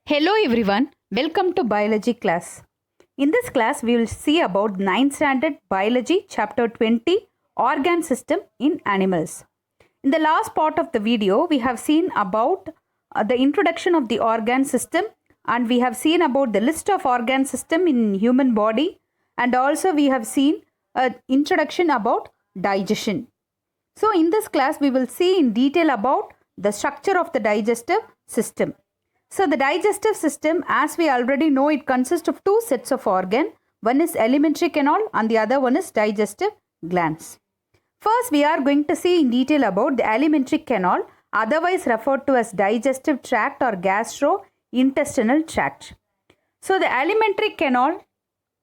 Hello everyone, welcome to biology class. In this class we will see about 9th standard biology chapter 20 organ system in animals. In the last part of the video we have seen about the introduction of the organ system, and we have seen about the list of organ system in human body, and also we have seen an introduction about digestion. So in this class we will see in detail about the structure of the digestive system. So the digestive system, as we already know, it consists of two sets of organ. One is alimentary canal and the other one is digestive glands. First, we are going to see in detail about the alimentary canal, otherwise referred to as digestive tract or gastrointestinal tract. So the alimentary canal,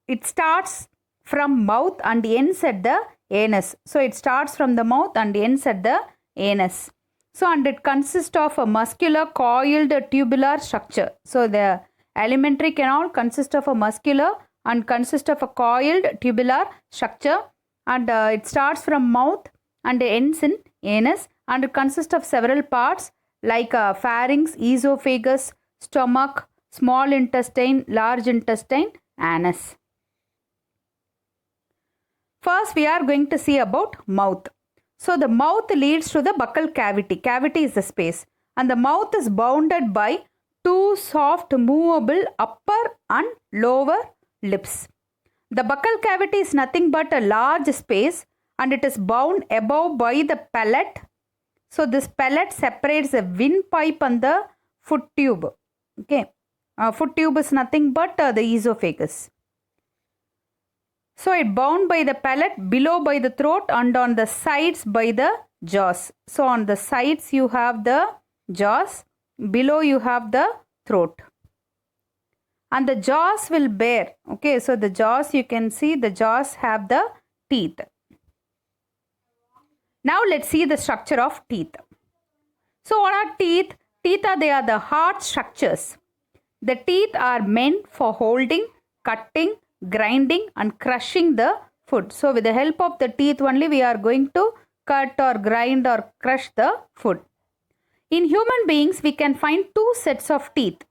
it starts from mouth and ends at the anus. So it starts from the mouth and ends at the anus. So, and it consists of a muscular coiled tubular structure. So, the alimentary canal consists of a muscular and consists of a coiled tubular structure, and it starts from mouth and ends in anus, and it consists of several parts like pharynx, esophagus, stomach, small intestine, large intestine, anus. First, we are going to see about mouth. So the mouth leads to the buccal cavity. Cavity is the space, and the mouth is bounded by two soft movable upper and lower lips. The buccal cavity is nothing but a large space, and it is bound above by the palate. So this palate separates the windpipe and the foot tube. Okay, foot tube is nothing but the esophagus. So it bound by the palate, below by the throat, and on the sides by the jaws. So on the sides you have the jaws, below you have the throat. And the jaws will bear. Okay, so the jaws, you can see the jaws have the teeth. Now let's see the structure of teeth. So what are teeth? Teeth are the hard structures. The teeth are meant for holding, cutting, grinding and crushing the food. So with the help of the teeth only we are going to cut or grind or crush the food. In human beings we can find two sets of teeth.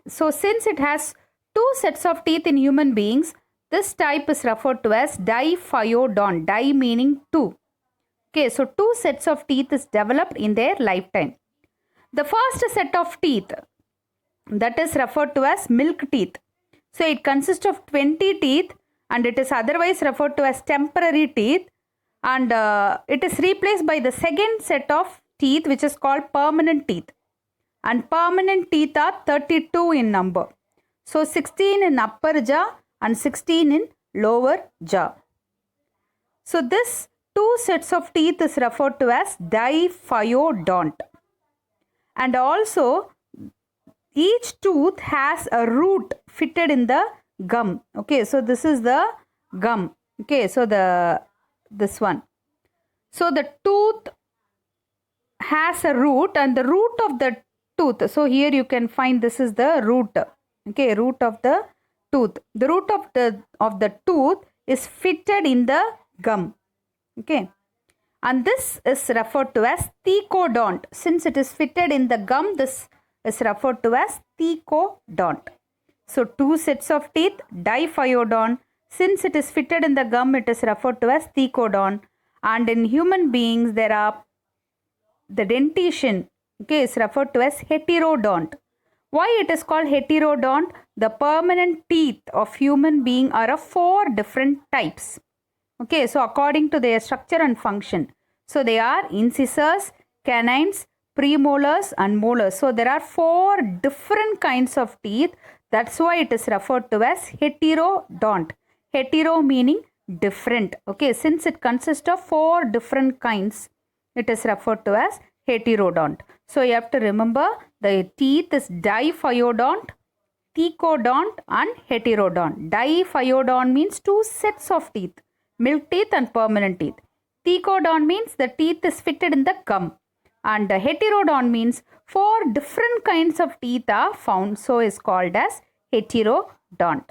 So since it has two sets of teeth in human beings, this type is referred to as diphyodont. Di meaning two. Okay, so two sets of teeth is developed in their lifetime. The first set of teeth, that is referred to as milk teeth. So it consists of 20 teeth, and it is otherwise referred to as temporary teeth, and it is replaced by the second set of teeth which is called permanent teeth, and permanent teeth are 32 in number. So 16 in upper jaw and 16 in lower jaw. So this two sets of teeth is referred to as diphyodont, and also each tooth has a root fitted in the gum. Okay, so this is the gum. Okay, so this one. So the tooth has a root, and the root of the tooth. So here you can find this is the root. Okay, root of the tooth. The root of the tooth is fitted in the gum. Okay, and this is referred to as thecodont. Since it is fitted in the gum, this is referred to as thecodont. So two sets of teeth, diphyodont. Since it is fitted in the gum, it is referred to as thecodont. And in human beings, there are the dentition. Okay, is referred to as heterodont. Why it is called heterodont? The permanent teeth of human being are of four different types. Okay, so according to their structure and function. So they are incisors, canines, premolars and molars. So there are four different kinds of teeth. That's why it is referred to as heterodont. Hetero meaning different. Okay, since it consists of four different kinds, it is referred to as heterodont. So you have to remember the teeth is diphyodont, thecodont and heterodont. Diphyodont means two sets of teeth, milk teeth and permanent teeth. Thecodont means the teeth is fitted in the gum. And heterodont means four different kinds of teeth are found. So is called as heterodont.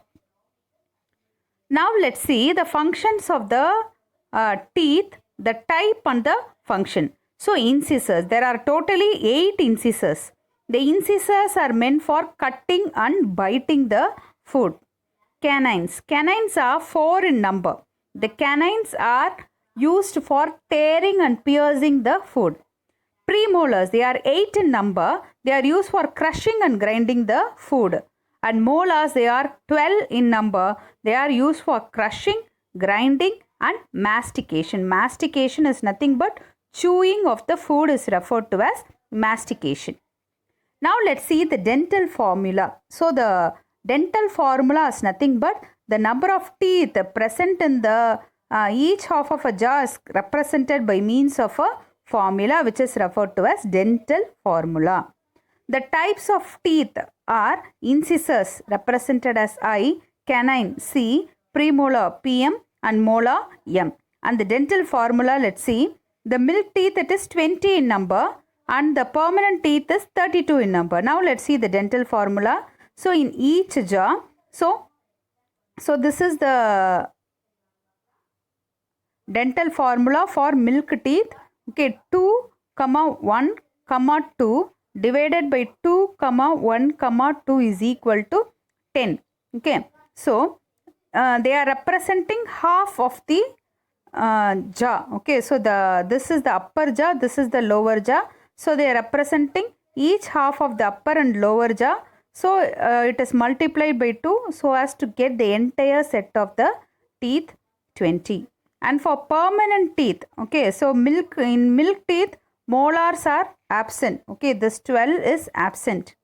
Now let's see the functions of the teeth, the type and the function. So incisors, there are totally 8 incisors. The incisors are meant for cutting and biting the food. Canines. Canines are 4 in number. The canines are used for tearing and piercing the food. Premolars, they are 8 in number. They are used for crushing and grinding the food. And molars, they are 12 in number. They are used for crushing, grinding and mastication. Mastication is nothing but chewing of the food is referred to as mastication. Now let's see the dental formula. So the dental formula is nothing but the number of teeth present in the each half of a jaw is represented by means of a formula which is referred to as dental formula. The types of teeth are incisors represented as I, canine C, premolar PM and molar M. And the dental formula, let's see, the milk teeth, it is 20 in number and the permanent teeth is 32 in number. Now let's see the dental formula. So in each jaw, so this is the dental formula for milk teeth. Okay, 2, 1, 2 divided by 2, 1, 2 is equal to 10. Okay, so they are representing half of the jaw. Okay, so this is the upper jaw, this is the lower jaw. So they are representing each half of the upper and lower jaw. So it is multiplied by 2 so as to get the entire set of the teeth 20. And for permanent teeth, okay, so in milk teeth, molars are absent. Okay, this 12 is absent.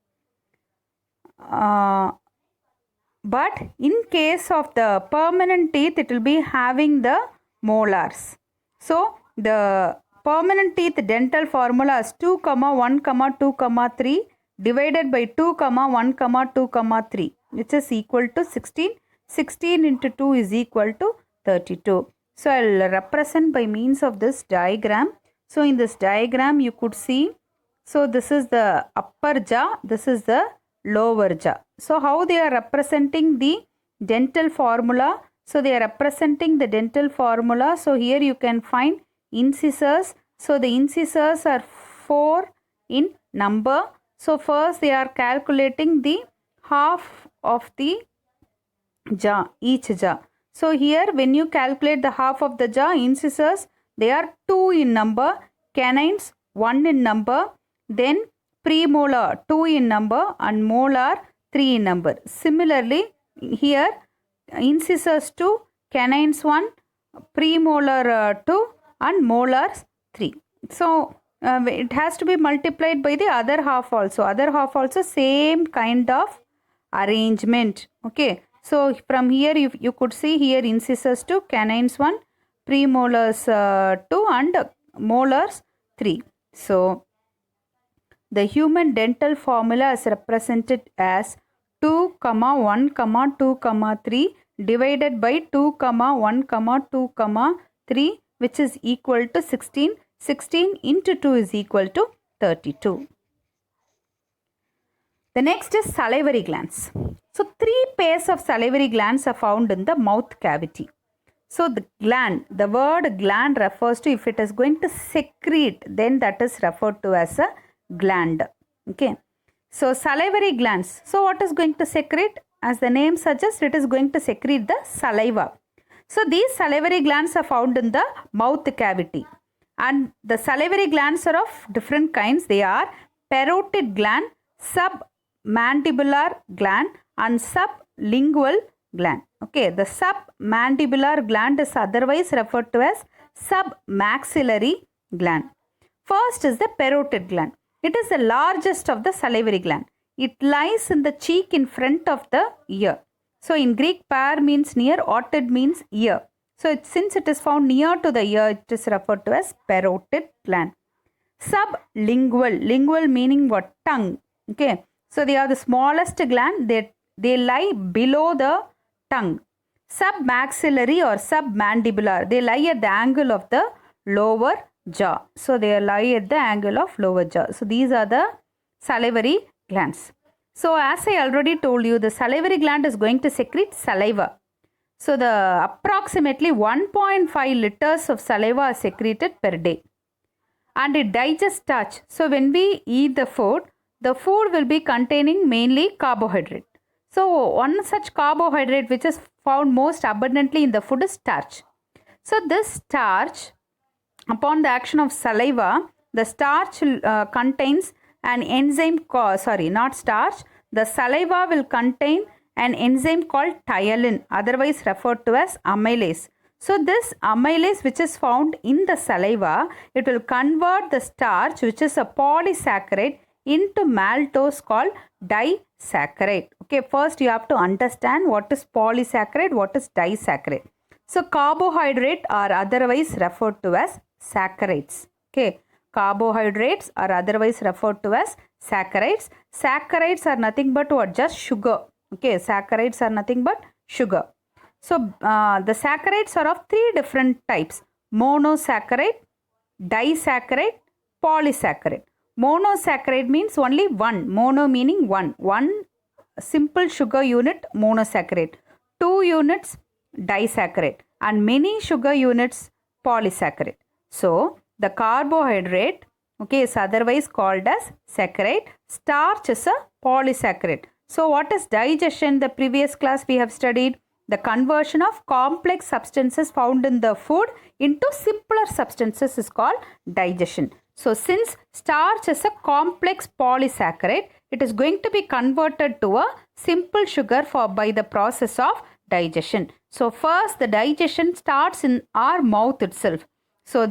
But in case of the permanent teeth, it will be having the molars. So the permanent teeth dental formula is 2, 1, 2, 3 divided by 2, 1, 2, 3, which is equal to 16. 16 into 2 is equal to 32. So I will represent by means of this diagram. So in this diagram you could see, so this is the upper jaw, this is the lower jaw. So how they are representing the dental formula? So they are representing the dental formula. So here you can find incisors. So the incisors are 4 in number. So first they are calculating the half of the jaw, each jaw. So here when you calculate the half of the jaw, incisors, they are 2 in number, canines 1 in number, then premolar 2 in number and molar 3 in number. Similarly, here incisors 2, canines 1, premolar 2 and molars 3. So it has to be multiplied by the other half also. Other half also same kind of arrangement. Okay. So from here you could see here incisors 2, canines 1, premolars 2 and molars 3. So the human dental formula is represented as 2, 1, 2, 3 divided by 2, 1, 2, 3, which is equal to 16. 16 into 2 is equal to 32. The next is salivary glands. So 3 pairs of salivary glands are found in the mouth cavity. So the gland, the word gland refers to if it is going to secrete, then that is referred to as a gland. Okay. So salivary glands. So what is going to secrete? As the name suggests, it is going to secrete the saliva. So these salivary glands are found in the mouth cavity. And the salivary glands are of different kinds. They are parotid gland, submandibular gland and sublingual gland. Okay, the submandibular gland is otherwise referred to as submaxillary gland. First is the parotid gland. It is the largest of the salivary gland. It lies in the cheek in front of the ear. So in Greek, par means near, otid means ear. So since it is found near to the ear, it is referred to as parotid gland. Sublingual, lingual meaning what? Tongue. Okay. So they are the smallest gland. They lie below the tongue. Submaxillary or submandibular, they lie at the angle of the lower jaw. So they lie at the angle of lower jaw. So these are the salivary glands. So as I already told you, the salivary gland is going to secrete saliva. So the approximately 1.5 liters of saliva are secreted per day. And it digests starch. So when we eat the food, the food will be containing mainly carbohydrate. So one such carbohydrate which is found most abundantly in the food is starch. So this starch, upon the action of saliva, the starch contains an enzyme not starch. The saliva will contain an enzyme called ptyalin, otherwise referred to as amylase. So this amylase which is found in the saliva, it will convert the starch which is a polysaccharide into maltose called disaccharide. Okay, first you have to understand what is polysaccharide, what is disaccharide. So carbohydrate are otherwise referred to as saccharides. Okay, carbohydrates are otherwise referred to as saccharides. Saccharides are nothing but what? Just sugar. Okay, saccharides are nothing but sugar. So the saccharides are of three different types: monosaccharide, disaccharide, polysaccharide. Monosaccharide means only one. Mono meaning one. One simple sugar unit, monosaccharide. 2 units, disaccharide, and many sugar units, polysaccharide. So the carbohydrate, okay, is otherwise called as saccharide. Starch is a polysaccharide. So what is digestion? The previous class we have studied the conversion of complex substances found in the food into simpler substances is called digestion. So since starch is a complex polysaccharide, it is going to be converted to a simple sugar by the process of digestion. So first the digestion starts in our mouth itself. So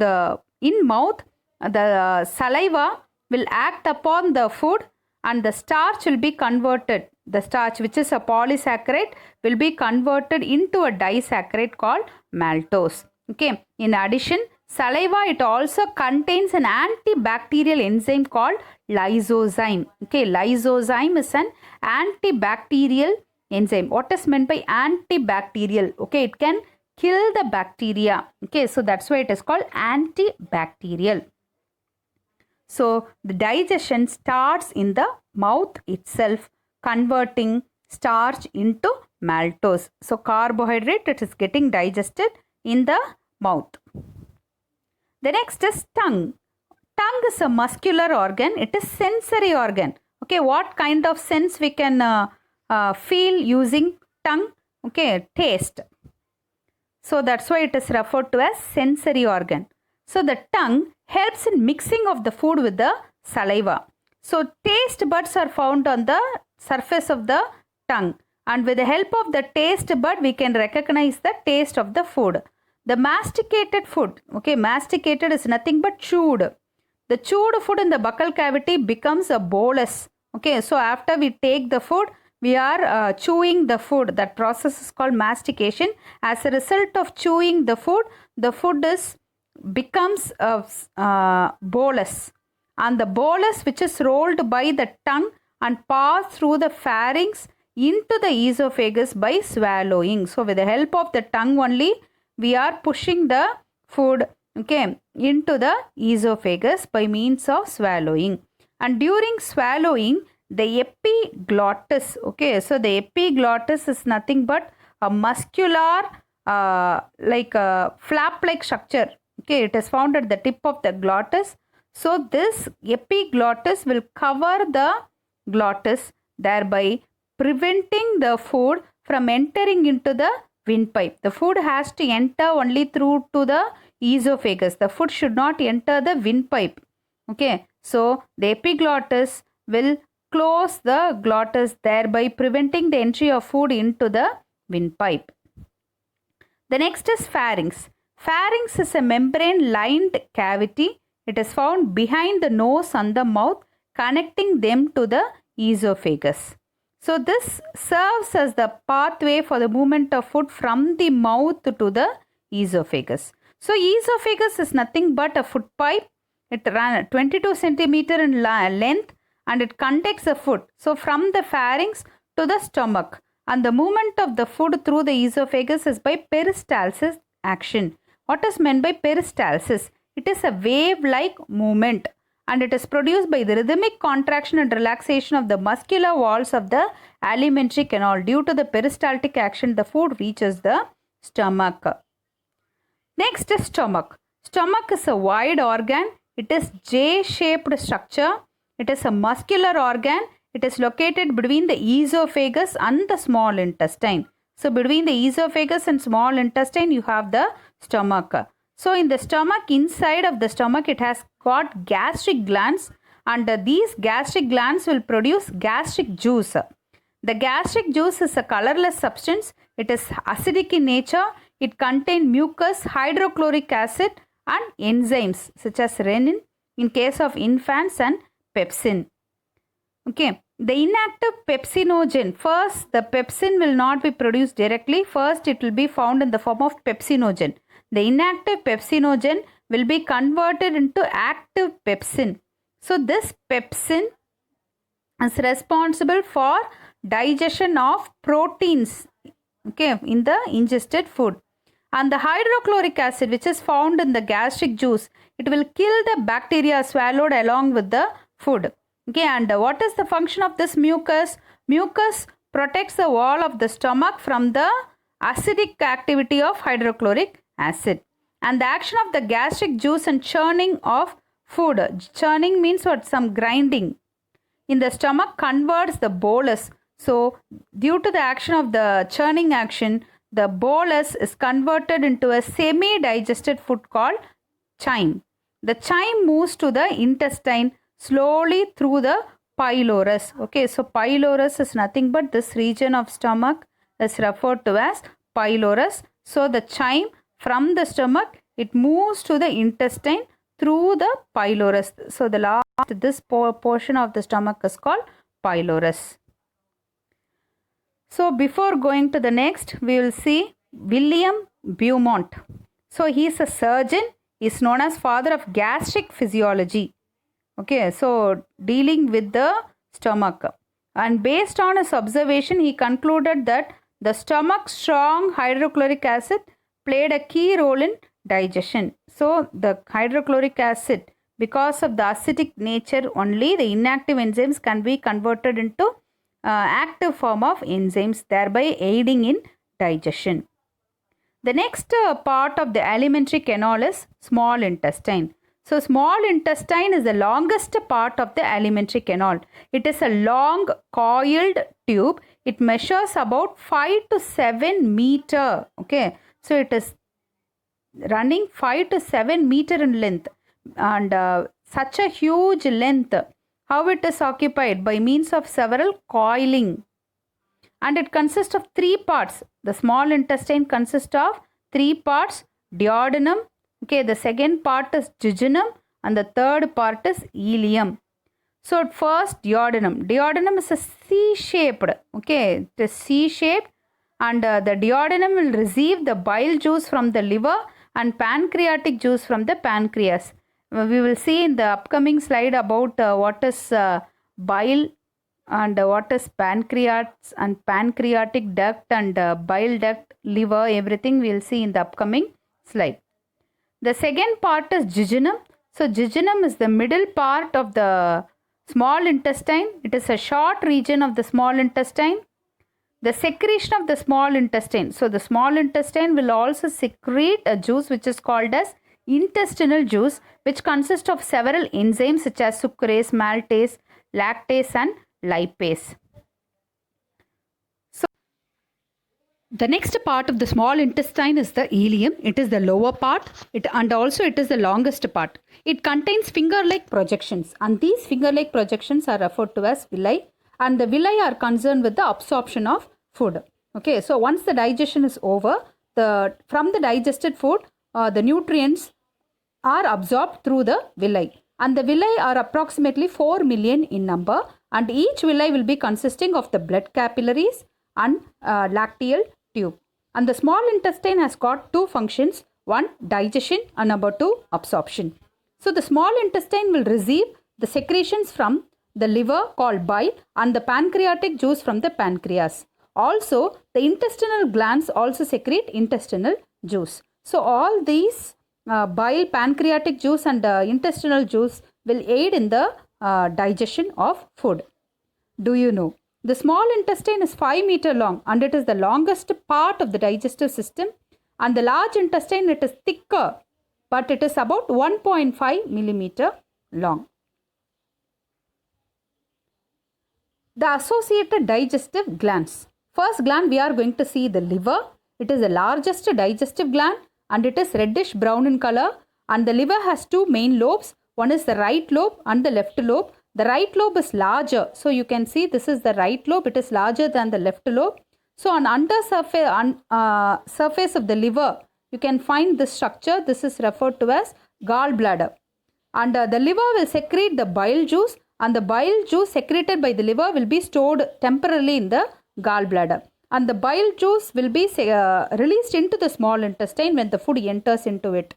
in mouth, the saliva will act upon the food and the starch will be converted. The starch, which is a polysaccharide, will be converted into a disaccharide called maltose. Okay. In addition, saliva, it also contains an antibacterial enzyme called lysozyme. Okay. Lysozyme is an antibacterial enzyme. What is meant by antibacterial? Okay. It can kill the bacteria. Okay. So that's why it is called antibacterial. So the digestion starts in the mouth itself, converting starch into maltose. So carbohydrate, it is getting digested in the mouth. The next is tongue. Tongue is a muscular organ. It is sensory organ. Okay, what kind of sense we can feel using tongue? Okay, taste. So that's why it is referred to as sensory organ. So the tongue helps in mixing of the food with the saliva. So taste buds are found on the surface of the tongue, and with the help of the taste bud we can recognize the taste of the food. The masticated food, okay, masticated is nothing but chewed. The chewed food in the buccal cavity becomes a bolus. Okay, so after we take the food, we are chewing the food. That process is called mastication. As a result of chewing the food becomes a bolus, and the bolus which is rolled by the tongue and passed through the pharynx into the esophagus by swallowing. So with the help of the tongue only we are pushing the food, okay, into the esophagus by means of swallowing. And during swallowing, the epiglottis, okay, so the epiglottis is nothing but a muscular like a flap-like structure. Okay, it is found at the tip of the glottis. So this epiglottis will cover the glottis, thereby preventing the food from entering into the windpipe. The food has to enter only through to the esophagus. The food should not enter the windpipe. Okay, so the epiglottis will close the glottis, thereby preventing the entry of food into the windpipe. The next is pharynx. Pharynx is a membrane-lined cavity. It is found behind the nose and the mouth, connecting them to the esophagus. So this serves as the pathway for the movement of food from the mouth to the esophagus. So esophagus is nothing but a food pipe. It runs 22 centimeter in length and it conducts the food. So from the pharynx to the stomach, and the movement of the food through the esophagus is by peristalsis action. What is meant by peristalsis? It is a wave-like movement and it is produced by the rhythmic contraction and relaxation of the muscular walls of the alimentary canal. Due to the peristaltic action, the food reaches the stomach. Next is stomach. Stomach is a wide organ. It is J-shaped structure. It is a muscular organ. It is located between the esophagus and the small intestine. So between the esophagus and small intestine, you have the stomach. So in the stomach, inside of the stomach, it has got gastric glands, and these gastric glands will produce gastric juice. The gastric juice is a colorless substance. It is acidic in nature. It contains mucus, hydrochloric acid, and enzymes such as renin in case of infants and pepsin. Okay, the inactive pepsinogen. First, the pepsin will not be produced directly. First, it will be found in the form of pepsinogen. The inactive pepsinogen will be converted into active pepsin. So, this pepsin is responsible for digestion of proteins, okay, in the ingested food. And the hydrochloric acid, which is found in the gastric juice, it will kill the bacteria swallowed along with the food. Okay, and what is the function of this mucus? Mucus protects the wall of the stomach from the acidic activity of hydrochloric acid. And the action of the gastric juice and churning of food. Churning means what? Some grinding in the stomach converts the bolus. So, due to the action of the churning action, the bolus is converted into a semi-digested food called chyme. The chyme moves to the intestine slowly through the pylorus. Okay, so pylorus is nothing but this region of stomach is referred to as pylorus. So the chyme from the stomach, it moves to the intestine through the pylorus. So the last, this portion of the stomach is called pylorus. So before going to the next, we will see William Beaumont. So he is a surgeon. He is known as father of gastric physiology. Okay, so dealing with the stomach. And based on his observation, he concluded that the stomach's strong hydrochloric acid played a key role in digestion. So the hydrochloric acid, because of the acidic nature only, the inactive enzymes can be converted into active form of enzymes, thereby aiding in digestion. The next part of the alimentary canal is small intestine. So small intestine is the longest part of the alimentary canal. It is a long coiled tube. It measures about 5 to 7 meter. Okay, so it is running 5 to 7 meter in length, and such a huge length. How it is occupied? By means of several coiling. And it consists of 3 parts. The small intestine consists of 3 parts. Duodenum. Okay, the second part is jejunum, and the third part is ileum. So at first, duodenum. Duodenum is a C-shaped. Okay, it is C-shaped, and the duodenum will receive the bile juice from the liver and pancreatic juice from the pancreas. We will see in the upcoming slide about what is bile and what is pancreas and pancreatic duct and bile duct, liver, everything we will see in the upcoming slide. The second part is jejunum. So jejunum is the middle part of the small intestine. It is a short region of the small intestine. The secretion of the small intestine. So the small intestine will also secrete a juice which is called as intestinal juice, which consists of several enzymes such as sucrase, maltase, lactase and lipase. So the next part of the small intestine is the ileum. It is the lower part, and also it is the longest part. It contains finger-like projections, and these finger-like projections are referred to as villi, and the villi are concerned with the absorption of food. Okay, so once the digestion is over, from the digested food, the nutrients are absorbed through the villi, and the villi are approximately 4 million in number, and each villi will be consisting of the blood capillaries and lacteal tube. And the small intestine has got 2 functions, one digestion and number 2 absorption. So the small intestine will receive the secretions from the liver called bile and the pancreatic juice from the pancreas. Also the intestinal glands also secrete intestinal juice. So all these bile, pancreatic juice and intestinal juice will aid in the digestion of food. Do you know? The small intestine is 5 meter long, and it is the longest part of the digestive system, and the large intestine, it is thicker, but it is about 1.5 millimeter long. The associated digestive glands. First gland we are going to see the liver. It is the largest digestive gland and it is reddish brown in color, and the liver has two main lobes. One is the right lobe and the left lobe. The right lobe is larger. So you can see this is the right lobe. It is larger than the left lobe. So on under surface of the liver, you can find this structure. This is referred to as gallbladder. And the liver will secrete the bile juice, and the bile juice secreted by the liver will be stored temporarily in the gallbladder. And the bile juice will be released into the small intestine when the food enters into it.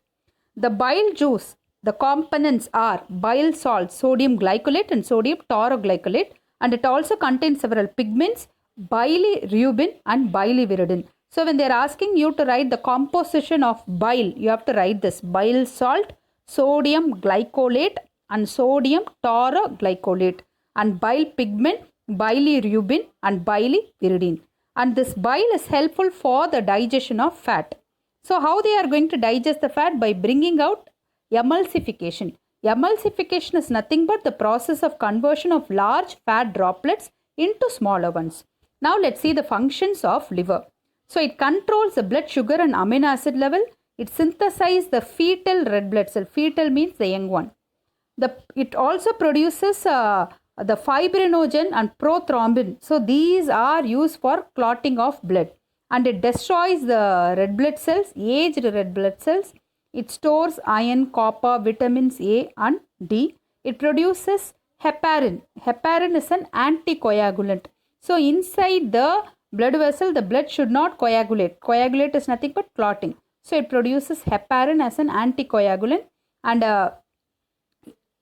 The bile juice, the components are bile salts, sodium glycolate and sodium tauroglycolate, and it also contains several pigments, bilirubin and biliviridin. So when they are asking you to write the composition of bile, you have to write this: bile salt, sodium glycolate and sodium tauroglycolate, and bile pigment, bilirubin and biliviridin. And this bile is helpful for the digestion of fat. So how they are going to digest the fat? By bringing out emulsification. Emulsification is nothing but the process of conversion of large fat droplets into smaller ones. Now let's see the functions of liver. So it controls the blood sugar and amino acid level. It synthesizes the fetal red blood cell. Fetal means the young one. It also produces the fibrinogen and prothrombin. So these are used for clotting of blood. And it destroys the red blood cells, aged red blood cells. It stores iron, copper, vitamins A and D. It produces heparin. Heparin is an anticoagulant. So inside the blood vessel, the blood should not coagulate. Coagulate is nothing but clotting. So it produces heparin as an anticoagulant, and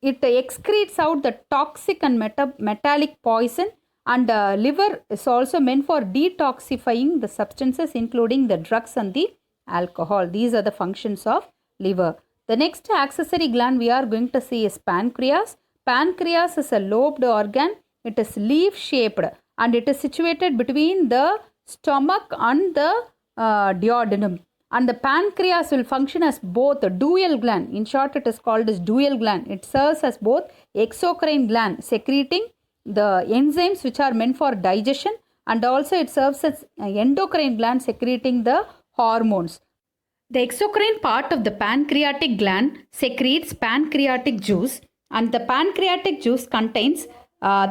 it excretes out the toxic and metallic poison, and liver is also meant for detoxifying the substances including the drugs and the alcohol. These are the functions of liver. The next accessory gland we are going to see is pancreas. Pancreas is a lobed organ. It is leaf shaped and it is situated between the stomach and the duodenum. And the pancreas will function as both a dual gland. In short, it is called as dual gland. It serves as both exocrine gland, secreting the enzymes which are meant for digestion, and also it serves as endocrine gland, secreting the hormones. The exocrine part of the pancreatic gland secretes pancreatic juice, and the pancreatic juice contains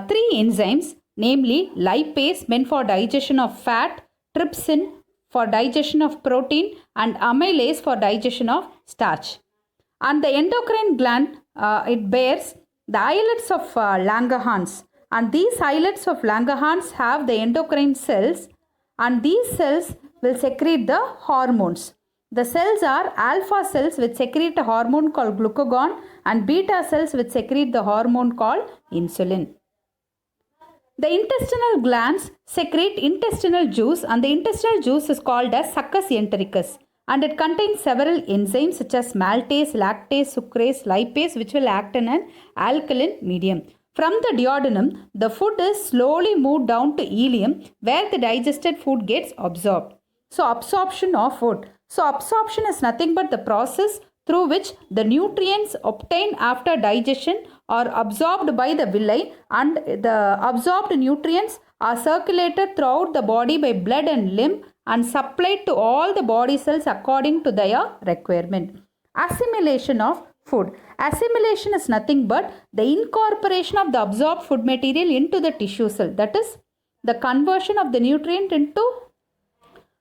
three enzymes, namely lipase meant for digestion of fat, trypsin for digestion of protein, and amylase for digestion of starch. And the endocrine gland, it bears the islets of Langerhans, and these islets of Langerhans have the endocrine cells, and these cells will secrete the hormones. The cells are alpha cells which secrete a hormone called glucagon, and beta cells which secrete the hormone called insulin. The intestinal glands secrete intestinal juice, and the intestinal juice is called as succus entericus, and it contains several enzymes such as maltase, lactase, sucrase, lipase, which will act in an alkaline medium. From the duodenum, the food is slowly moved down to ileum where the digested food gets absorbed. So absorption of food. So absorption is nothing but the process through which the nutrients obtained after digestion are absorbed by the villi, and the absorbed nutrients are circulated throughout the body by blood and lymph and supplied to all the body cells according to their requirement. Assimilation of food. Assimilation is nothing but the incorporation of the absorbed food material into the tissue cell. That is the conversion of the nutrient into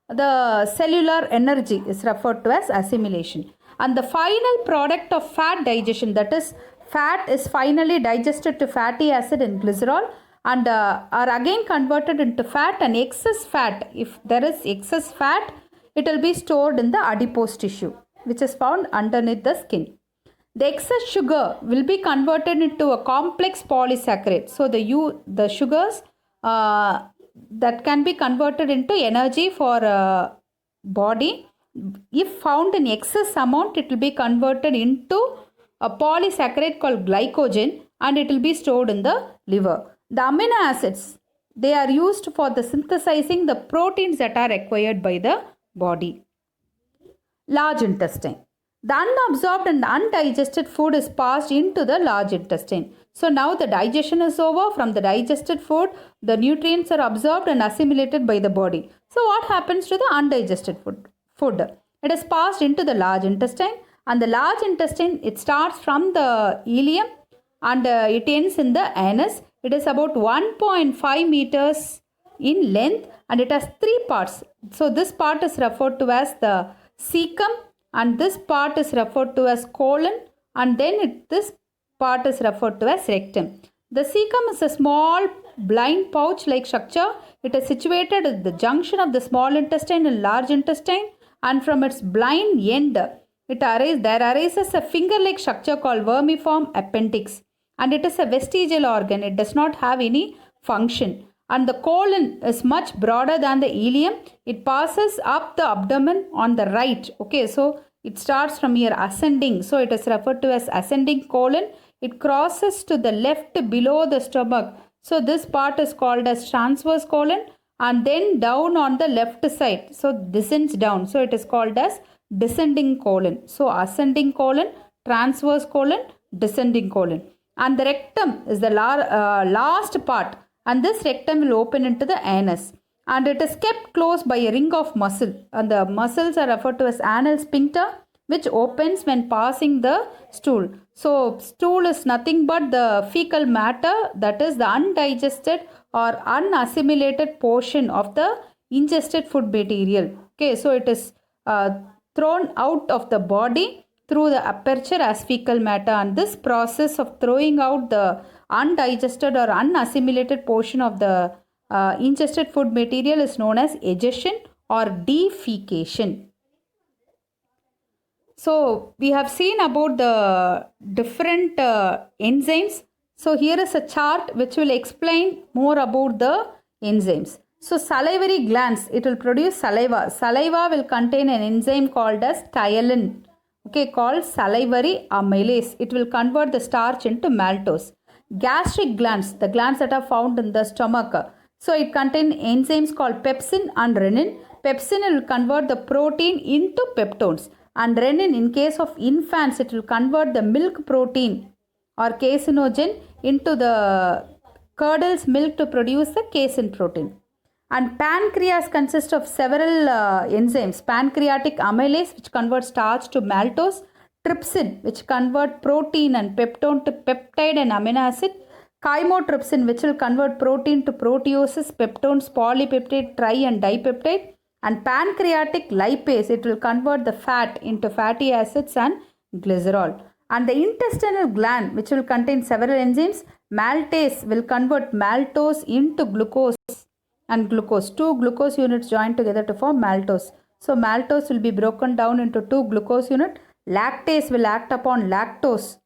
the cellular energy is referred to as assimilation. And the final product of fat digestion, that is fat is finally digested to fatty acid and glycerol, and are again converted into fat, and excess fat, if there is excess fat, it will be stored in the adipose tissue which is found underneath the skin. The excess sugar will be converted into a complex polysaccharide. So the sugars that can be converted into energy for body, if found in excess amount, it will be converted into a polysaccharide called glycogen, and it will be stored in the liver. The amino acids, they are used for the synthesizing the proteins that are required by the body. Large intestine. The unabsorbed and undigested food is passed into the large intestine. So now the digestion is over. From the digested food, the nutrients are absorbed and assimilated by the body. So what happens to the undigested food? It is passed into the large intestine, and the large intestine, it starts from the ileum and it ends in the anus. It is about 1.5 meters in length and it has three parts. So this part is referred to as the cecum, and this part is referred to as colon, and then this part is referred to as rectum. The cecum is a small blind pouch like structure. It is situated at the junction of the small intestine and large intestine, and from its blind end there arises a finger-like structure called vermiform appendix, and it is a vestigial organ. It does not have any function. And the colon is much broader than the ileum. It passes up the abdomen on the right. Okay, so it starts from here ascending. So it is referred to as ascending colon. It crosses to the left below the stomach. So this part is called as transverse colon, and then down on the left side. So descends down. So it is called as descending colon. So ascending colon, transverse colon, descending colon. And the rectum is the last part, and this rectum will open into the anus, and it is kept close by a ring of muscle, and the muscles are referred to as anal sphincter, which opens when passing the stool. So stool is nothing but the fecal matter, that is the undigested or unassimilated portion of the ingested food material. Okay, so it is thrown out of the body through the aperture as fecal matter, and this process of throwing out the undigested or unassimilated portion of the ingested food material is known as egestion or defecation. So we have seen about the different enzymes. So here is a chart which will explain more about the enzymes. So salivary glands, it will produce saliva. Saliva will contain an enzyme called as ptyalin, okay, called salivary amylase. It will convert the starch into maltose. Gastric glands, the glands that are found in the stomach, so it contains enzymes called pepsin and renin. Pepsin will convert the protein into peptones, and renin, in case of infants, it will convert the milk protein or caseinogen into the curdle's milk to produce the casein protein. And pancreas consists of several enzymes. Pancreatic amylase, which converts starch to maltose. Trypsin, which convert protein and peptone to peptide and amino acid. Chymotrypsin, which will convert protein to proteoses, peptones, polypeptide, tri and dipeptide. And pancreatic lipase, it will convert the fat into fatty acids and glycerol. And the intestinal gland, which will contain several enzymes. Maltase will convert maltose into glucose and glucose. Two glucose units join together to form maltose. So maltose will be broken down into two glucose units. Lactase will act upon lactose,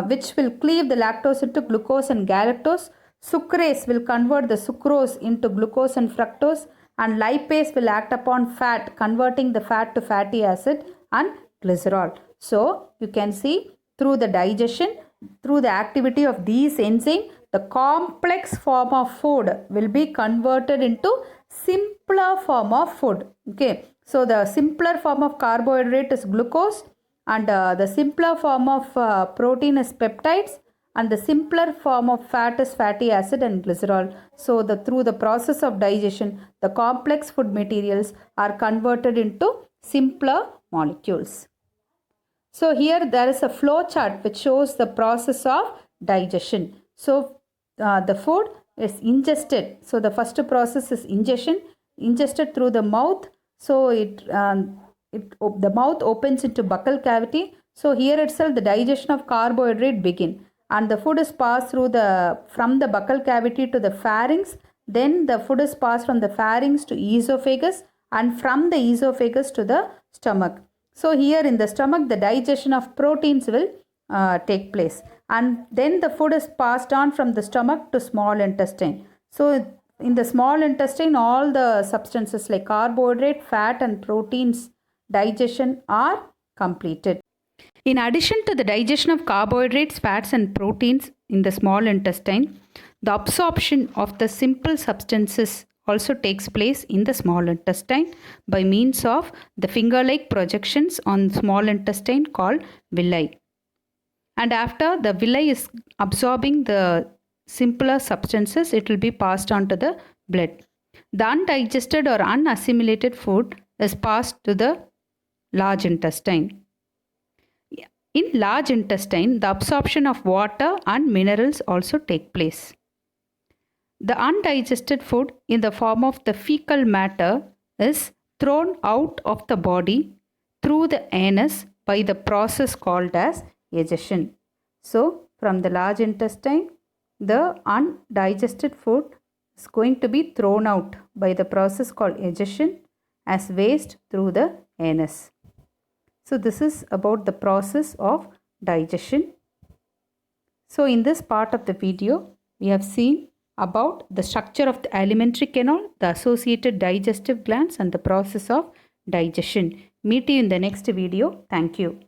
which will cleave the lactose into glucose and galactose. Sucrase will convert the sucrose into glucose and fructose, and lipase will act upon fat, converting the fat to fatty acid and glycerol. So you can see through the digestion, through the activity of these enzymes, the complex form of food will be converted into simpler form of food. Okay, so the simpler form of carbohydrate is glucose, and the simpler form of protein is peptides, and the simpler form of fat is fatty acid and glycerol. So through the process of digestion, the complex food materials are converted into simpler molecules. So here there is a flow chart which shows the process of digestion. So the food is ingested. So the first process is ingestion, ingested through the mouth. So the mouth opens into buccal cavity. So here itself the digestion of carbohydrate begin, and the food is passed from the buccal cavity to the pharynx. Then the food is passed from the pharynx to esophagus, and from the esophagus to the stomach. So here in the stomach, the digestion of proteins will take place, and then the food is passed on from the stomach to small intestine. So in the small intestine, all the substances like carbohydrate, fat and proteins digestion are completed. In addition to the digestion of carbohydrates, fats and proteins in the small intestine, the absorption of the simple substances also takes place in the small intestine by means of the finger-like projections on small intestine called villi. And after the villi is absorbing the simpler substances, it will be passed on to the blood. The undigested or unassimilated food is passed to the large intestine. In large intestine, the absorption of water and minerals also take place. The undigested food in the form of the fecal matter is thrown out of the body through the anus by the process called as egestion. So, from the large intestine, the undigested food is going to be thrown out by the process called egestion as waste through the anus. So this is about the process of digestion. So in this part of the video, we have seen about the structure of the alimentary canal, the associated digestive glands and the process of digestion. Meet you in the next video. Thank you.